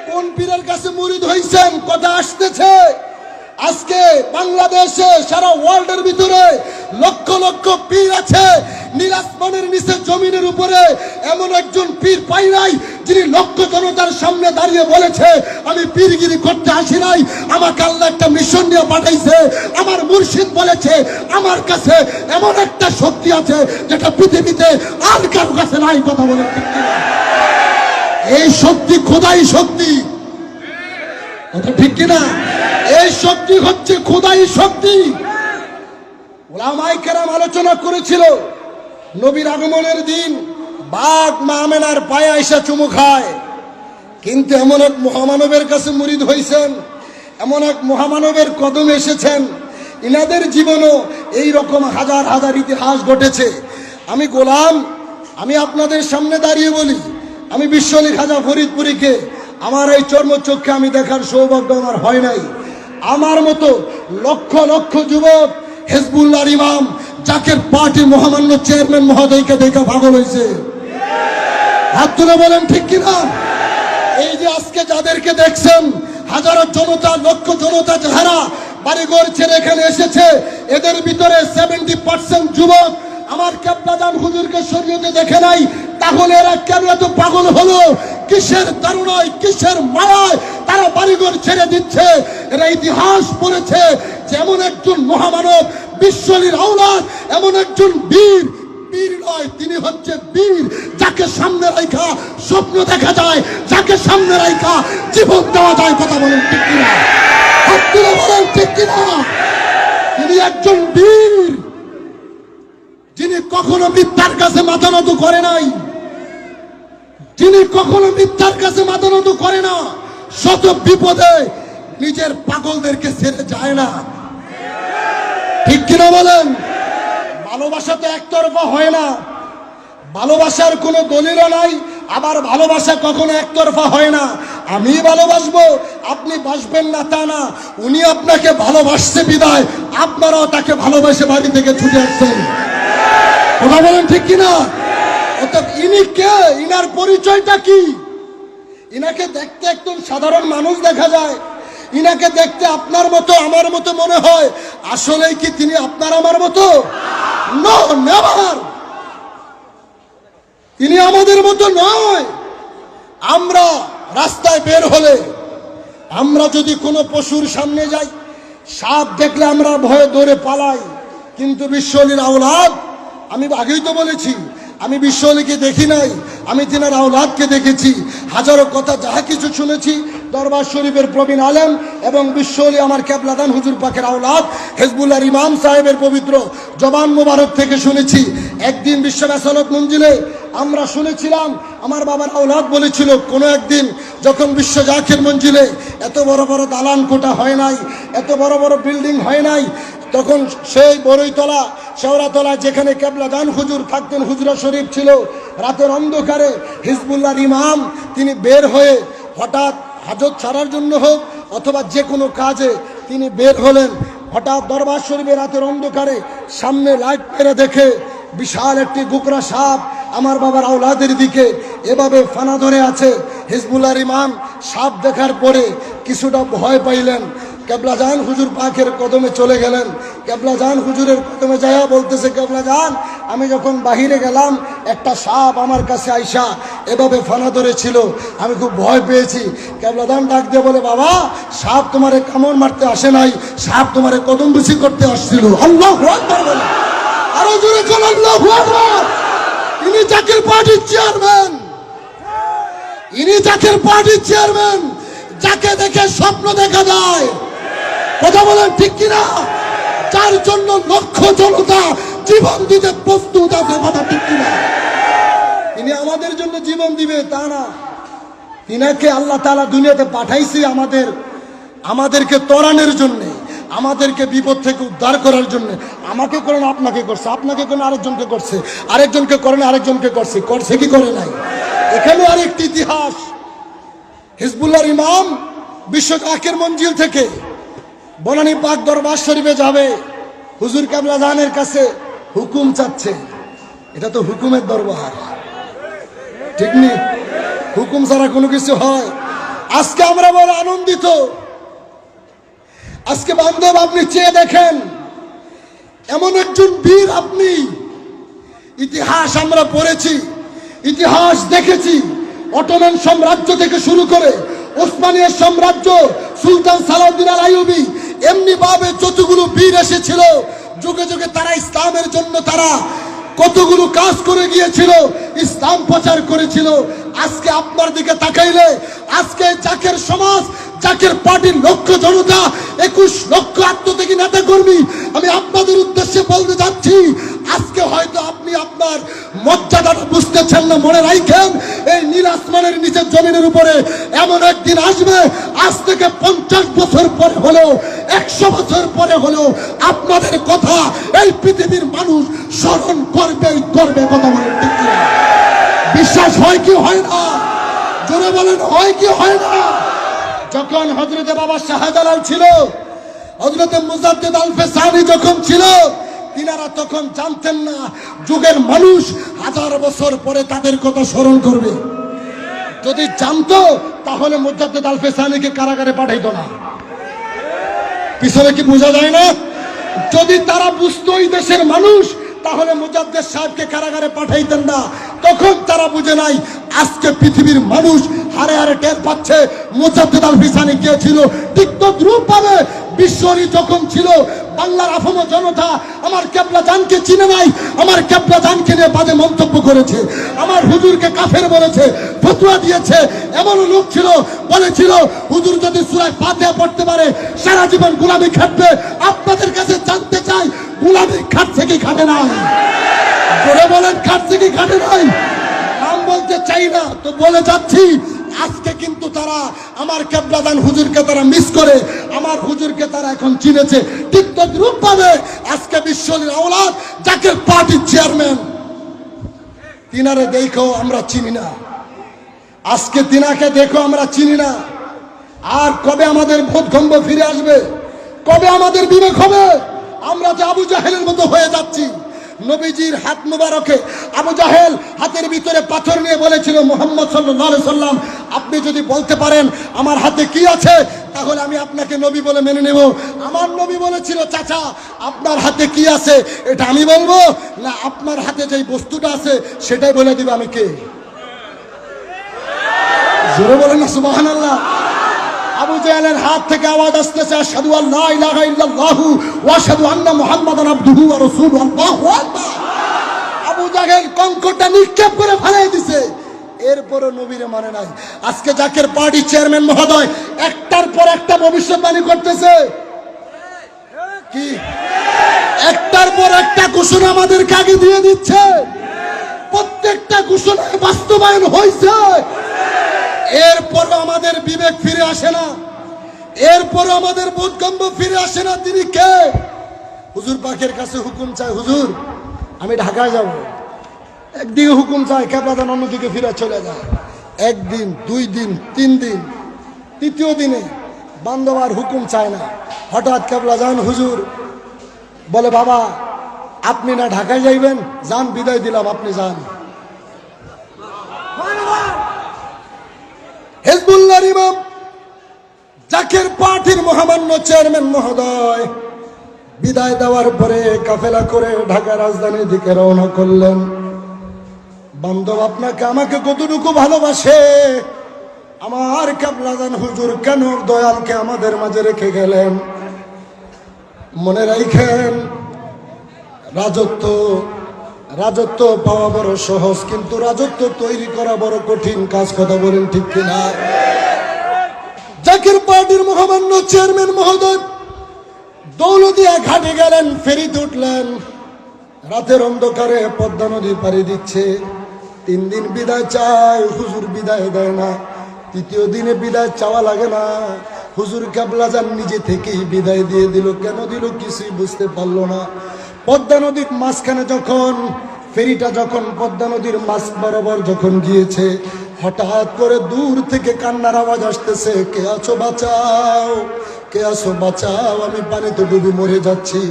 কোন পীরের কাছে মুরিদ হইছেন কথা আসতেছে। আজকে বাংলাদেশে সারা ওয়ার্ল্ডের ভিতরে লক্ষ লক্ষ পীর আছে, নীল আসমানের নিচে জমিনের উপরে এমন একজন পীর পাই নাই যিনি লক্ষ জনতার সামনে দাঁড়িয়ে বলেছে আমি পীরগিরি করতে আসি নাই, আমাকে আল্লাহ একটা মিশন নিয়ে পাঠাইছে। আমার মুর্শিদ বলেছে আমার কাছে এমন একটা শক্তি আছে যেটা পৃথিবীতে আর কারো কাছে নাই। কথা বলে ঠিক কিনা? এই শক্তি খোদাই শক্তি, কথা ঠিক কিনা? এই শক্তি হচ্ছে খোদাই শক্তি। উলামায়ে কেরাম আলোচনা করেছিল নবীর আগমনের দিন বাঘ মা আমেনার পায়ে আইসা চুমু খায়, কিন্তু এমন এক মহামানবের কাছে মুরিদ হইছেন, এমন এক মহামানবের কদমে এসেছেন, ইনাদের জীবনও এই রকম হাজার হাজার ইতিহাস ঘটেছে। আমি গোলাম, আমি আপনাদের সামনে দাঁড়িয়ে বলি, আমি বিশ্বলি খাজা ফরিদপুরীকে আমার এই চর্মচক্ষে আমি দেখার সৌভাগ্য আমার হয় নাই। আমার মতো লক্ষ লক্ষ যুবক হিজবুল্লাহর ইমাম জাকের পার্টি মহামান্য চেয়ারম্যান মহোদয়কে দেখে পাগল হয়েছে। হাত তুলে বলেন ঠিক কিনা? এই যে আজকে যাদেরকে দেখছেন হাজারো জনতা লক্ষ জনতা যারা বাড়িঘর ছেড়ে এখানে এসেছে, এদের ভিতরে 70% যুবক আমার কেবলাদান হুজুরকে শরীয়তে দেখে নাই। তাহলে এরা কেন এত পাগল হলো? কিসের তারুণায় কিসের মায়ায় তারা বাড়িঘর ছেড়ে দিচ্ছে? এরা ইতিহাস পড়েছে যেমন একজন মহামানব বিশ্বলির আওলাদ, এমন একজন বীর, বীর নয় তিনি হচ্ছে বীর যাকে সামনে রাখা স্বপ্ন দেখা যায়, যাকে সামনে রাখা জীবন দেওয়া যায়। কথা বলেন ঠিক কিনা? হাত তুলে বলেন ঠিক কিনা? তিনি একজন বীর যিনি কখনো মিথ্যার কাছে মাথা নত করে নাই, যিনি কখনো মিথ্যার কাছে মাথা নত করে না, শত বিপদে নিজের পাগলদেরকে ছেড়ে যায় না। ঠিক কিনা বলেন? ভালোবাসা তো একতরফা হয় না, ভালোবাসার কোনো দলিলও নাই, আবার ভালোবাসা কখনো একতরফা হয় না। আমি ভালোবাসবো আপনি বাসবেন না তা না, উনি আপনাকে ভালোবাসছে বিদায় আপনারাও তাকে ভালোবাসে বাড়ি থেকে ছুটে আসছেন। কথা বলেন ঠিক কিনা? অর্থাৎ ইনি কে, ইনার পরিচয়টা কি? ইনাকে দেখতে একদম সাধারণ মানুষ দেখা যায়, ইনাকে দেখতে আপনার মতো আমার মতো মনে হয়, আসলেই কি তিনি আপনার আমার মতো? No, never. তিনি আমাদের মতো নয়। আমরা রাস্তায় বের হলে, আমরা যদি কোনো পশুর সামনে যাই, সাপ দেখলে আমরা ভয়ে দৌড়ে পালাই, কিন্তু বিশ্বলির আওলাদ, আমি আগেই তো বলেছি আমি বিশ্বলিকে দেখি নাই, আমি তিনার আওলাদকে দেখেছি। হাজারো কথা যাহা কিছু শুনেছি দরবার শরীফের প্রবীণ আলেম এবং বিশ্বলি আমার কেবলাদান হুজুর পাকের আওলাদ হিজবুল্লাহর ইমাম সাহেবের পবিত্র জবান মোবারক থেকে শুনেছি। একদিন বিশ্ব রাসালত মঞ্জিলে আমরা শুনেছিলাম, আমার বাবার আওলাদ বলেছিল কোনো একদিন যখন বিশ্ব জাকের মঞ্জিলে এত বড় বড় দালান কোঠা হয় নাই, এত বড় বড় বিল্ডিং হয় নাই, তখন সেই বড়ইতলা শেওড়াতলা যেখানে কেবলাদান হুজুর থাকতেন, হুজরা শরীফ ছিল, রাতের অন্ধকারে হিজবুল্লাহর ইমাম তিনি বের হয়ে হঠাৎ হাজত ছাড়ার জন্য হোক অথবা যে কোনো কাজে তিনি বের হলেন, হঠাৎ দরবার শরীফে রাতের অন্ধকারে সামনে লাইট মেরে দেখে বিশাল একটি গুকরা সাপ আমার বাবার আওলাদের দিকে এভাবে ফানা ধরে আছে। হিজবুল্লাহর ইমাম সাপ দেখার পরে কিছুটা ভয় পাইলেন, কেবলাজান হুজুর পাকের কদমে চলে গেলেন। কেবলাজান হুজুরের কদমে যায়া বলতেছে, কেবলাজান আমি যখন বাহিরে গেলাম একটা সাপ আমার কাছে আইসা এভাবে ফানা ধরেছিল, আমি খুব ভয় পেয়েছি। কেবলাজান ডাক দিয়ে বলে, বাবা সাপ তোমারে কামড় মারতে আসে নাই, সাপ তোমারে কদম বুঝি করতে আসছিল। আল্লাহু আকবার বলে, আরো জোরে বল আল্লাহু আকবার। ইনি জাকের পার্টির চেয়ারম্যান, ইনি জাকের পার্টির চেয়ারম্যান, যাকে দেখে স্বপ্ন দেখা যায়। কথা বলেন ঠিক কিনা? যার জন্য লক্ষ জনতা জীবন দিতে প্রস্তুত আছে। কথা ঠিক কিনা? তিনি আমাদের জন্য জীবন দিবে তা না, তিনাকে আল্লাহ তাআলা দুনিয়াতে পাঠাইছে আমাদেরকে ত্বরানোর জন্য, আমাদেরকে বিপদ থেকে উদ্ধার করার জন্য। আমাকে করেন আপনাকে করছে, আপনাকে করেন আরেকজনকে করছে, আরেকজনকে করেন আরেকজনকে করছে, করছে কি করে নাই? এখানে আরেকটি ইতিহাস, হিজবুল্লাহর ইমাম বিশ্ব জাকের মঞ্জিল থেকে বনানী পাক দরবার শরীফে যাবে, হুজুর কেবলাজানের কাছে হুকুম চাচ্ছে। এটা তো হুকুমের দরবার, ঠিক নেই? হুকুম ছাড়া কোনো কিছু হয়? আজকে আমরা বড় আনন্দিত। আজকে বান্ধব আপনি চেয়ে দেখেন, এমন একজন বীর আপনি। ইতিহাস আমরা পড়েছি, ইতিহাস দেখেছি, অটোমান সাম্রাজ্য থেকে শুরু করে ওসমানীয় সাম্রাজ্য, সুলতান সালাউদ্দিন আল আইয়ুবী, এমনি ভাবে যতগুলো বীর এসেছিল যুগে যুগে, তারা ইসলামের জন্য তারা কতগুলো কাজ করে গিয়েছিল, ইসলাম প্রচার করেছিল। আজকে আপনার দিকে তাকাইলে আজকে জাকের সমাজ, জাকের পার্টির লক্ষ জনতা, 21 লক্ষ আত্মত্যাগী নেতা কর্মী, আমি আপনাদের উদ্দেশ্যে বলতে যাচ্ছি, আজকে হয়তো আপনি আপনার মর্যাদাটা বুঝতেছেন না। মনে রাখেন, এই নীল আসমানের নিচের জমিনের উপরে এমন একদিন আসবে, আজ থেকে 50 বছর পরে হলেও, 100 বছর পরে হলেও আপনাদের কথা এই পৃথিবীর মানুষ স্মরণ করবে করবে। কথা বলেন ঠিক কি? বিশ্বাস হয় কি হয় না? জোরে বলেন, হয় কি হয় না? যখন হযরতে বাবা শাহজালাল ছিল, হযরতে মুজাদ্দিদ আল-ফিসানি যখন ছিল, তিনারা তখন জানতেন না যুগের মানুষ 1000 বছর পরে তাদের কথা স্মরণ করবে। যদি জানতো তাহলে মুজাদ্দিদ আল-ফিসানিকে কারাগারে পাঠাইতো না। পিছনে কি বোঝা যায় না? যদি তারা বুঝতো এই দেশের মানুষ, তাহলে মুজাদ্দিদ সাহেবকে কারাগারে পাঠাইতেন না। তখন তারা বুঝে নাই, আজকে পৃথিবীর মানুষ হারে হারে টের পাচ্ছে মুজাদ্দিদ আল-ফিসানি কে ছিল। ঠিক তদ্রূপ ভাবে বিশ্বরী যখন ছিল, বাংলার আফম জনতা আমার কেবলা জানকে চিনে নাই, আমার কেবলা জানকে নিয়ে বাজে মন্তব্য করেছে, আমার হুজুরকে কাফের বলেছে, ফতোয়া দিয়েছে। এমন লোক ছিল, বলেছিল হুজুর যদি সূরা ফাতিহা পড়তে পারে সারা জীবন গোলামি খাটবে। আপনাদের কাছে জানতে চাই, গোলামি খাটছে কি খাটে নাই? জোরে বলেন, খাটছে কি খাটে নাই? নাম বলতে চাই না তো বলে যাচ্ছি, আজকে কিন্তু তারা আমার কেবলাদান হুজুরকে তারা মিস করে, আমার হুজুরকে তারা এখন চিনেছে। ঠিক তদ্রূপ ভাবে আজকে বিশ্বলীর আওলাদ জাকের পার্টির চেয়ারম্যান, তিনারে দেখো আমরা চিনি না। আজকে তিনাকে দেখো আমরা চিনি না। আর কবে আমাদের বোধগম্য ফিরে আসবে? কবে আমাদের বিবেক হবে? আমরা যে আবু জাহেলের মতো হয়ে যাচ্ছি। নবীজির হাত মুবারকে আবু জাহেল হাতের ভিতরে পাথর নিয়ে বলেছিল, মুহাম্মদ সাল্লাল্লাহু আলাইহি সাল্লাম আপনি যদি বলতে পারেন আমার হাতে কি আছে, তাহলে আমি আপনাকে নবী বলে মেনে নেব। আমার নবী বলেছিল, চাচা আপনার হাতে কি আছে এটা আমি বলবো না আপনার হাতে যেই বস্তুটা আছে সেটাই বলে দিব আমি কে? জোরে বলেন না সুবহানাল্লাহ। আবু জাহেলের হাত থেকে আওয়াজ আসতেছে, আশহাদু আল্লা ইলাহা ইল্লাল্লাহু ওয়া আশহাদু আন্না মুহাম্মাদান আবদুহু ওয়া রাসূলুহু। আল্লাহু আকবার। আবু জাহেল কঙ্করটা নিক্ষেপ করে ফেলে দিয়েছে, এরপরও নবীরে মানে নাই। আজকে জাকের পার্টি চেয়ারম্যান মহোদয় একটার পর একটা ভবিষ্যৎবাণী করতেছে, কি একটার পর একটা ঘোষণা আমাদেরকে আগে দিয়ে দিচ্ছে। প্রত্যেকটা ঘোষণায় বাস্তবায়ন হয়েছে, এরপরও আমাদের বিবেক ফিরে আসে না, এরপরও আমাদের বোধগম্য ফিরে আসে না। তিনি কে? হুজুর পাকের কাছে হুকুম চাই, হুজুর আমি ঢাকায় যাব। একদিকে হুকুম চাই, কেবলাদান অন্যদিকে ফিরে চলে যায়। একদিন, 2 দিন, 3 দিন, তৃতীয় দিনে বান্ধব আর হুকুম চায় না। হঠাৎ কেবলাদান হুজুর বলে, বাবা আপনি না ঢাকায় যাইবেন, যান, বিদায় দিলাম, আপনি যান। হিজবুল্লাহর ইমাম জাকের পার্টির মহামান্য চেয়ারম্যান মহোদয় বিদায় দেওয়ার পরে কাফেলা করে ঢাকা রাজধানীর দিকে রওনা করলেন। বান্ধব আপনাকে আমাকে কতটুকু ভালোবাসে, আমার কেবলাদান হুজুর কেন দয়ালকে আমাদের মাঝে রেখে গেলেন? মনে রাখেন, রাজত্ব পাওয়া বড় সহজ, কিন্তু রাজত্ব তৈরি করা বড় কঠিন কাজ। কথা বলেন ঠিক কিনা? জাকের পার্টির মহামান্য চেয়ারম্যান মহোদয় দৌলতদিয়া ঘাটে গেলেন, ফেরিতে উঠলেন। রাতের অন্ধকারে পদ্মা নদী পাড়ি দিচ্ছে। 3 দিন বিদায় চায়, হুজুর বিদায় দেয় না। 3য় দিনে বিদায় চাওয়া লাগে না, হুজুর কেবলাজান নিজে থেকেই বিদায় দিয়ে দিল। কেন দিল কিছুই বুঝতে পারলো না। পদ্মা নদীর মাঝখানে যখন ফেরিটা যখন পদ্মা নদীর মাঝ বরাবর যখন গিয়েছে, হঠাৎ করে দূর থেকে কান্নার আওয়াজ আসতেছে, কে আছো বাঁচাও, কে আসো বাঁচাও, আমি পানিতে ডুবে মরে যাচ্ছি।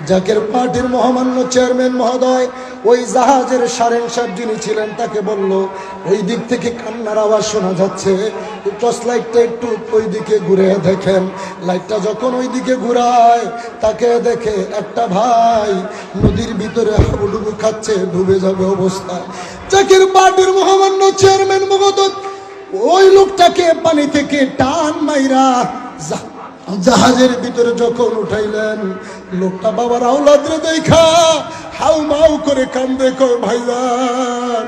জাকের পার্টির মহামান্য চেয়ারম্যান মহোদয় ওই জাহাজের সারেং সাহেব যিনি ছিলেন তাকে বলল, ওই দিক থেকে কান্নার আওয়াজ শোনা যাচ্ছে, টর্চ লাইটটা একটু ওই দিকে ঘুরে দেখেন। লাইটটা যখন ওই দিকে ঘুরায় তাকে দেখে একটা ভাই নদীর ভিতরে হাবুডুবু খাচ্ছে, ডুবে যাবে অবস্থায়। জাকের পার্টির মহামান্য চেয়ারম্যান মহোদয় ওই লোকটাকে পানি থেকে টান মাইরা জাহাজের ভিতরে যখন উঠাইলেন, লোকটা বাবার আওলাদরে দেখা হাউ মাউ করে কান্দে, কয় ভাইজান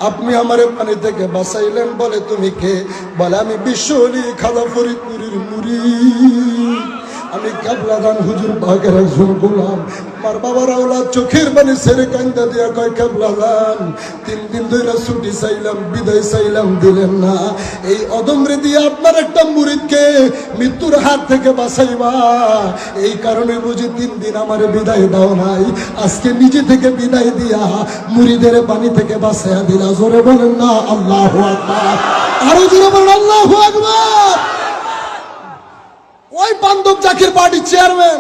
আপনি আমারে পানি থেকে বাঁচাইলেন, বলে তুমি কে? বলে আমি বিশ্বলি খাজা ফরিদপুরের মুরিদ, আমি কেবলাদান হুজুর বাগের একজন গোলাম। আমার বাবার আওলাদ চোখের পানি ছেড়ে কান্দা দিয়া কয়, কেবলাদান 3 দিন ধরে ছুটি চাইলাম, বিদায় চাইলাম, দিলেন না। এই অদমরে দিয়ে আপনার একটা মুরিদকে মৃত্যুর হাত থেকে বাঁচাইবা, এই কারণে বুঝি 3 দিন আমারে বিদায় দাও নাই, আজকে নিজে থেকে বিদায় দিয়া মুরিদের পানি থেকে বাঁচাইয়া দিলা। জোরে বলেন না আল্লাহু আকবার, আরো জোরে বলেন আল্লাহু আকবার। ওই বান্ধব জাকির পার্টির চেয়ারম্যান